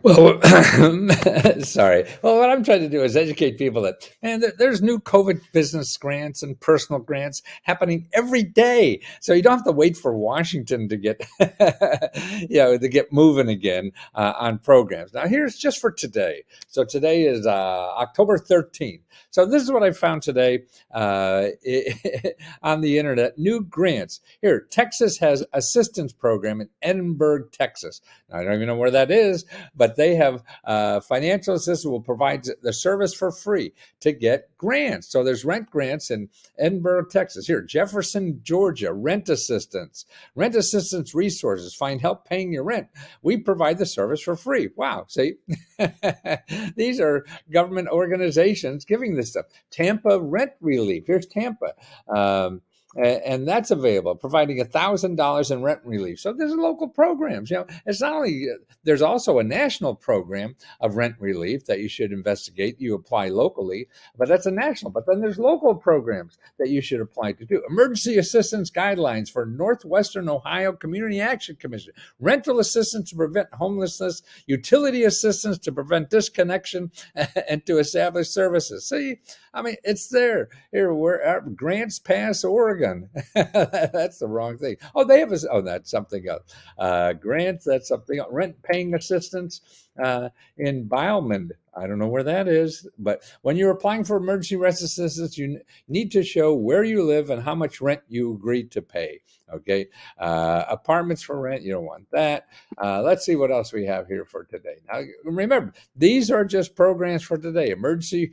Well, sorry. Well, what I'm trying to do is educate people that, man, there's new COVID business grants and personal grants happening every day. So you don't have to wait for Washington to get, to get moving again on programs. Now, here's just for today. So today is October 13th. So this is what I found today on the internet. New grants. Here, Texas has assistance program in Edinburgh, Texas. Now, I don't even know where that is, but they have financial assistance will provide the service for free to get grants. So there's rent grants in Edinburgh, Texas. Here, Jefferson, Georgia, rent assistance resources. Find help paying your rent. We provide the service for free. Wow, see, these are government organizations giving this stuff. Tampa rent relief. Here's Tampa. And that's available, providing $1,000 in rent relief. So there's local programs. It's not only there's also a national program of rent relief that you should investigate. You apply locally, but that's a national. But then there's local programs that you should apply to do. Emergency assistance guidelines for Northwestern Ohio Community Action Commission. Rental assistance to prevent homelessness. Utility assistance to prevent disconnection and to establish services. See, I mean, it's there. Here, where Grants Pass, Oregon. That's the wrong thing. Oh, they have that's something else. Grants, that's something else. Rent paying assistance in Bielmond. I don't know where that is, but when you're applying for emergency rent assistance, you need to show where you live and how much rent you agreed to pay. Okay, apartments for rent, you don't want that. Let's see what else we have here for today. Now, remember, these are just programs for today. Emergency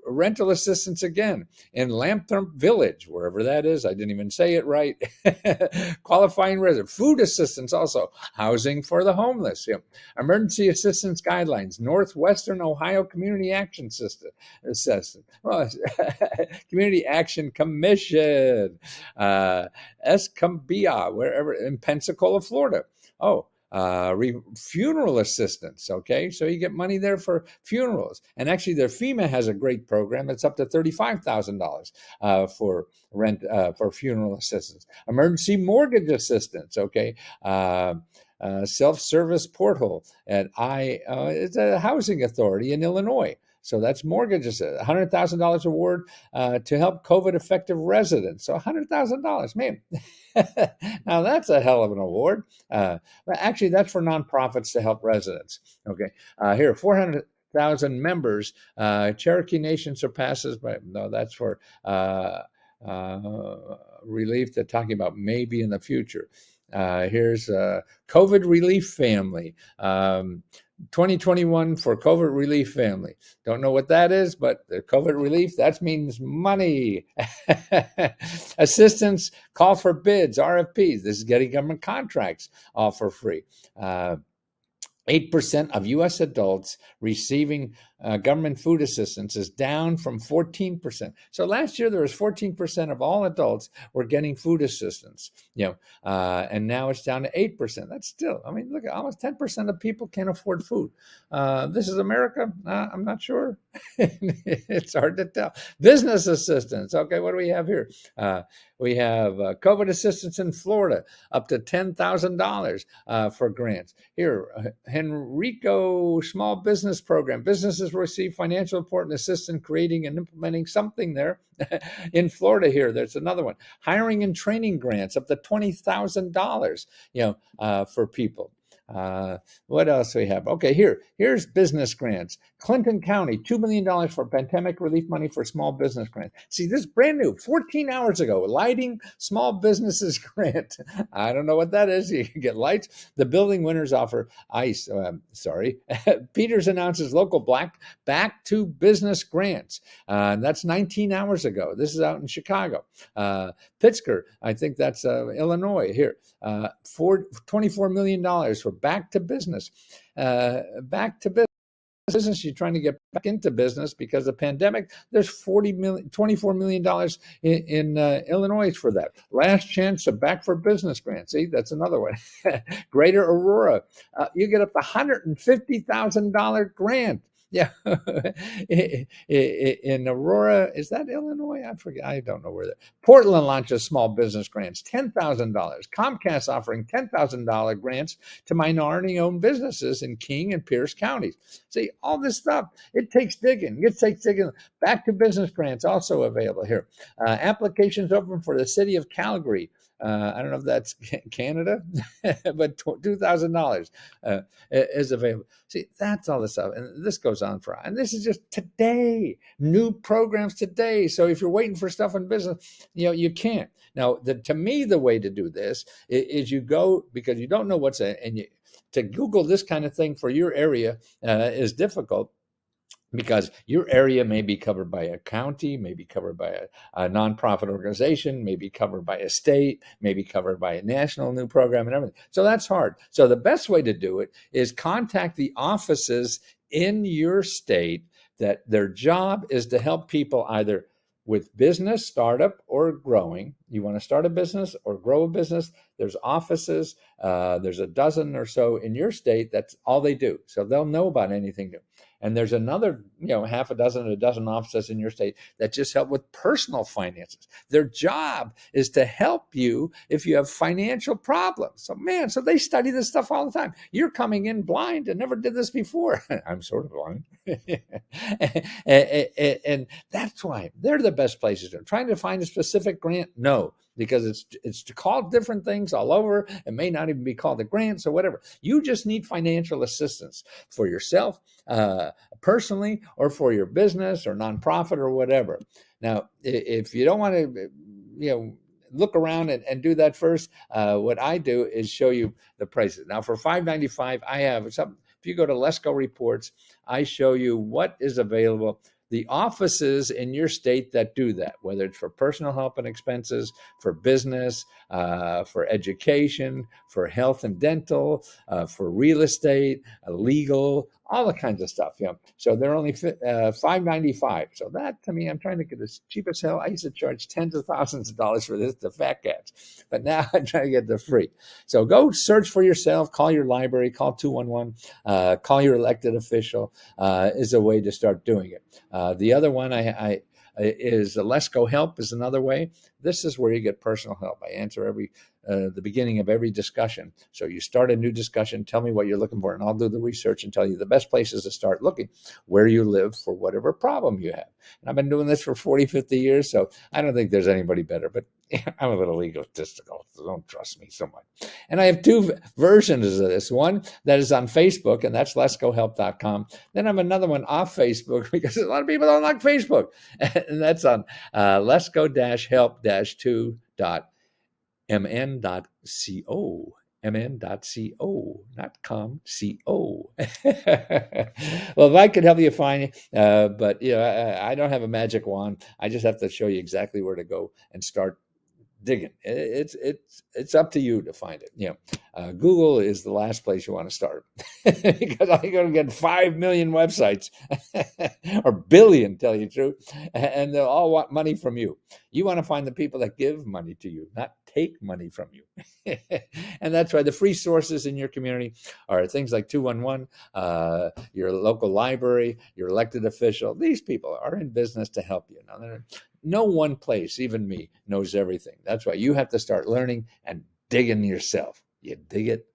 rental assistance again in Lamthorpe Village, wherever that is. I didn't even say it right. Qualifying resident. Food assistance also. Housing for the homeless. Emergency assistance guidelines. Northwestern Ohio Community Action System. Well, Community Action Commission. Escambia, wherever in Pensacola, Florida. Oh, funeral assistance. Okay, so you get money there for funerals, and actually, their FEMA has a great program. It's up to $35,000 for rent for funeral assistance. Emergency mortgage assistance. Okay. Self-service portal at it's a housing authority in Illinois. So that's mortgages, $100,000 award to help COVID-effective residents. So $100,000, man. Now that's a hell of an award. But actually, that's for nonprofits to help residents. Okay, here 400,000 members. Cherokee Nation surpasses, but no, that's for relief. They're talking about maybe in the future. Here's COVID relief family. 2021 for COVID relief family. Don't know what that is, but the COVID relief, that means money. Assistance, call for bids, RFPs. This is getting government contracts all for free. 8% of U.S. adults receiving government food assistance is down from 14%. So last year there was 14% of all adults were getting food assistance, and now it's down to 8%. That's still, I mean, look, almost 10% of people can't afford food. This is America? I'm not sure. It's hard to tell. Business assistance. Okay, what do we have here? We have COVID assistance in Florida, up to $10,000 for grants. Here, Henrico Small Business Program. Businesses receive financial support and assist in creating and implementing something there. In Florida here, there's another one. Hiring and training grants up to $20,000, for people. What else we have? Okay, here's business grants. Clinton County, $2 million for pandemic relief money for small business grants. See, this is brand new, 14 hours ago, lighting small businesses grant. I don't know what that is. You can get lights. The building winners offer ice. Peters announces local back to business grants. That's 19 hours ago. This is out in Chicago. Pittsburgh, I think that's Illinois here. $24 million for back to business. Business, you're trying to get back into business because of the pandemic. There's $24 million in Illinois for that. Last chance of back for business grant. See, that's another one. Greater Aurora, you get up to $150,000 grant. Yeah. In Aurora, is that Illinois? I forget. I don't know where that. Portland launches small business grants, $10,000. Comcast offering $10,000 grants to minority-owned businesses in King and Pierce counties. See, all this stuff, it takes digging. It takes digging. Back to business grants also available here. Applications open for the city of Calgary. I don't know if that's Canada, but $2,000 is available. See, that's all the stuff. And this goes on for, and this is just today, new programs today. So if you're waiting for stuff in business, you can't. Now, to me, the way to do this is you go, because you don't know what's, to Google this kind of thing for your area is difficult, because your area may be covered by a county, may be covered by a nonprofit organization, may be covered by a state, may be covered by a national new program and everything. So that's hard. So the best way to do it is contact the offices in your state that their job is to help people either with business, startup, or growing. You want to start a business or grow a business, there's offices, there's a dozen or so in your state. That's all they do. So they'll know about anything new. And there's another, half a dozen or a dozen offices in your state that just help with personal finances. Their job is to help you if you have financial problems. So, man, so they study this stuff all the time. You're coming in blind and never did this before. I'm sort of blind. and that's why they're the best places. Trying to find a specific grant? No, because it's called different things all over. It may not even be called a grant, or whatever. You just need financial assistance for yourself, personally, or for your business or nonprofit or whatever. Now, if you don't want to, look around and do that first, what I do is show you the prices. Now, for $5.95, I have something. If you go to Lesko Reports, I show you what is available. The offices in your state that do that, whether it's for personal help and expenses, for business, for education, for health and dental, for real estate, legal, all the kinds of stuff. So they're only $5.95. So that, to me, I'm trying to get as cheap as hell. I used to charge tens of thousands of dollars for this, the fat cats, but now I'm trying to get the free. So go search for yourself. Call your library. Call 211. Call your elected official is a way to start doing it. The other one is Lesko Help is another way. This is where you get personal help. I answer the beginning of every discussion. So you start a new discussion, tell me what you're looking for, and I'll do the research and tell you the best places to start looking, where you live for whatever problem you have. And I've been doing this for 40, 50 years, so I don't think there's anybody better, but I'm a little egotistical, so don't trust me so much. And I have two versions of this. One that is on Facebook, and that's leskohelp.com. Then I have another one off Facebook because a lot of people don't like Facebook. And that's on lesko-help-2.mn.co. mn.co, not com, co. Well, if I could help you find it, but I don't have a magic wand. I just have to show you exactly where to go and start digging. It's up to you to find it. Google is the last place you want to start because I'm going to get 5 million websites or billion, tell you the truth, and they'll all want money from you. You want to find the people that give money to you, not take money from you. And that's why the free sources in your community are things like 211, your local library, your elected official. These people are in business to help you. Now, no one place, even me, knows everything. That's why you have to start learning and digging yourself. You dig it,